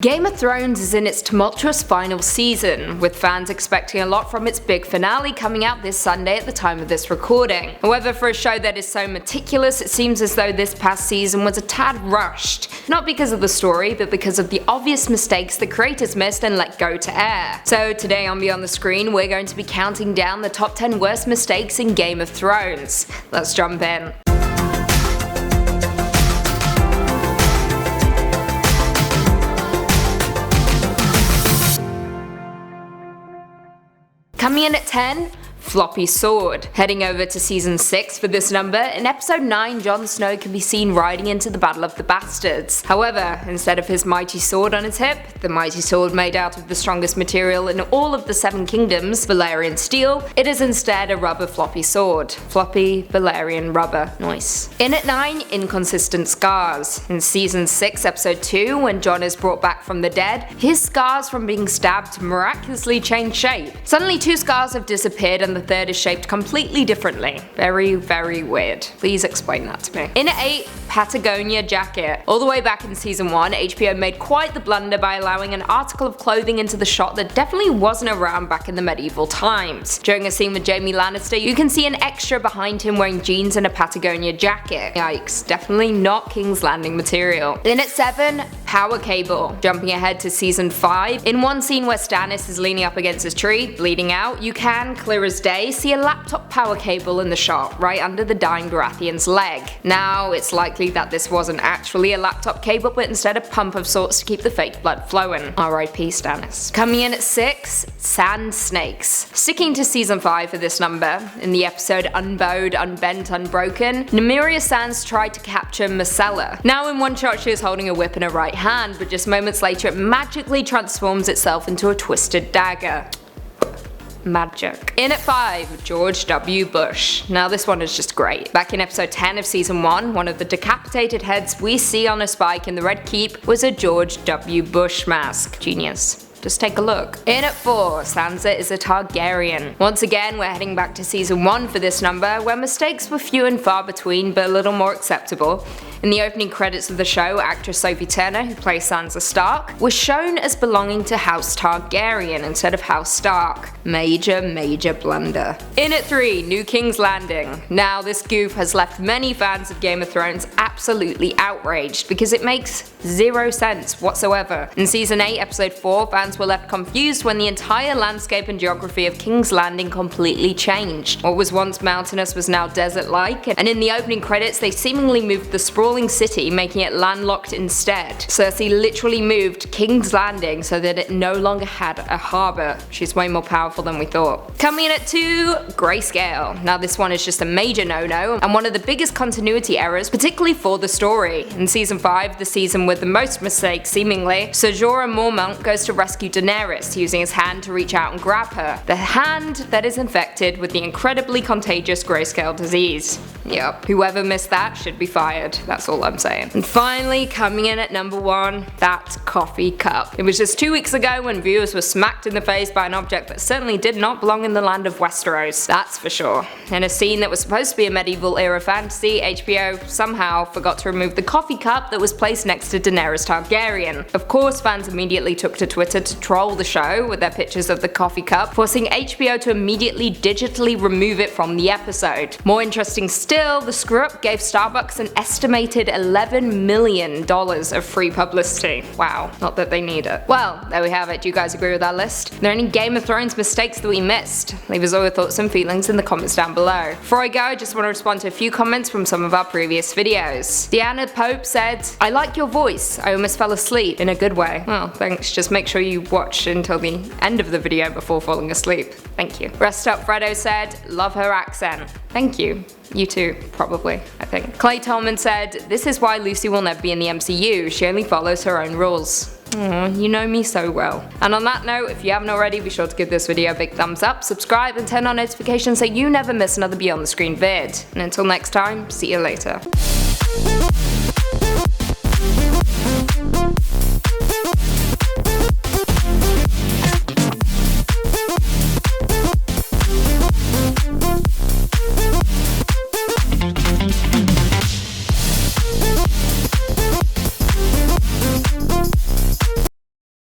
Game of Thrones is in its tumultuous final season, with fans expecting a lot from its big finale coming out this Sunday at the time of this recording. However, for a show that is so meticulous, it seems as though this past season was a tad rushed. Not because of the story, but because of the obvious mistakes the creators missed and let go to air. So today on Beyond the Screen, we're going to be counting down the top 10 worst mistakes in Game of Thrones. Let's jump in. Coming in at 10, Floppy Sword. Heading over to season 6 for this number, in episode 9 Jon Snow can be seen riding into the Battle of the Bastards. However, instead of his mighty sword on his hip, the mighty sword made out of the strongest material in all of the Seven Kingdoms, Valyrian steel, it is instead a rubber floppy sword. Floppy Valyrian rubber. Nice. In at 9, Inconsistent Scars. In season 6 episode 2, when Jon is brought back from the dead, his scars from being stabbed miraculously change shape. Suddenly 2 scars have disappeared and the third is shaped completely differently. Very, very weird. Please explain that to me. In at 8, Patagonia Jacket. All the way back in season 1, HBO made quite the blunder by allowing an article of clothing into the shot that definitely wasn't around back in the medieval times. During a scene with Jaime Lannister, you can see an extra behind him wearing jeans and a Patagonia jacket. Yikes, definitely not King's Landing material. In at 7, Power Cable. Jumping ahead to season 5, in one scene where Stannis is leaning up against his tree, bleeding out, you can, clear as day, see a laptop power cable in the shot, right under the dying Baratheon's leg. Now, it's likely that this wasn't actually a laptop cable, but instead a pump of sorts to keep the fake blood flowing. R.I.P. Stannis. Coming in at 6, Sand Snakes. Sticking to season 5 for this number, in the episode Unbowed, Unbent, Unbroken, Nymeria Sands tried to capture Myrcella. Now in one shot she is holding a whip in her right hand, but just moments later it magically transforms itself into a twisted dagger. Magic. In at 5, George W. Bush. Now this one is just great. Back in episode 10 of season 1, one of the decapitated heads we see on a spike in the Red Keep was a George W. Bush mask. Genius. Just take a look. In at 4, Sansa is a Targaryen. Once again, we're heading back to season 1 for this number, where mistakes were few and far between but a little more acceptable. In the opening credits of the show, actress Sophie Turner, who plays Sansa Stark, was shown as belonging to House Targaryen instead of House Stark. Major blunder. In at 3, New King's Landing. Now this goof has left many fans of Game of Thrones absolutely outraged because it makes zero sense whatsoever. In season 8 episode 4, fans were left confused when the entire landscape and geography of King's Landing completely changed. What was once mountainous was now desert-like, and in the opening credits they seemingly moved the sprawling city, making it landlocked instead. Cersei literally moved King's Landing so that it no longer had a harbour. She's way more powerful than we thought. Coming in at 2, Grayscale. Now this one is just a major no-no, and one of the biggest continuity errors, particularly for the story. In season 5, the season with the most mistakes seemingly, Ser Jorah Mormont goes to rescue Daenerys, using his hand to reach out and grab her. The hand that is infected with the incredibly contagious Grayscale disease. Yep, whoever missed that should be fired. That's all I'm saying. And finally, coming in at number 1, that coffee cup. It was just 2 weeks ago when viewers were smacked in the face by an object that certainly did not belong in the land of Westeros, that's for sure. In a scene that was supposed to be a medieval era fantasy, HBO somehow forgot to remove the coffee cup that was placed next to Daenerys Targaryen. Of course, fans immediately took to Twitter to troll the show with their pictures of the coffee cup, forcing HBO to immediately digitally remove it from the episode. More interesting still, the screw-up gave Starbucks an estimated $11 million of free publicity. Wow, not that they need it. Well, there we have it. Do you guys agree with our list? Are there any Game of Thrones mistakes that we missed? Leave us all your thoughts and feelings in the comments down below. Before I go, I just want to respond to a few comments from some of our previous videos. Deanna Pope said, "I like your voice. I almost fell asleep in a good way." Well, thanks. Just make sure you watch until the end of the video before falling asleep. Thank you. Rest Up Fredo said, "Love her accent." Thank you. You too, probably, I think. Clay Tolman said, "This is why Lucy will never be in the MCU. She only follows her own rules." You know me so well. And on that note, if you haven't already, be sure to give this video a big thumbs up, subscribe, and turn on notifications so you never miss another Beyond the Screen vid. And until next time, see you later.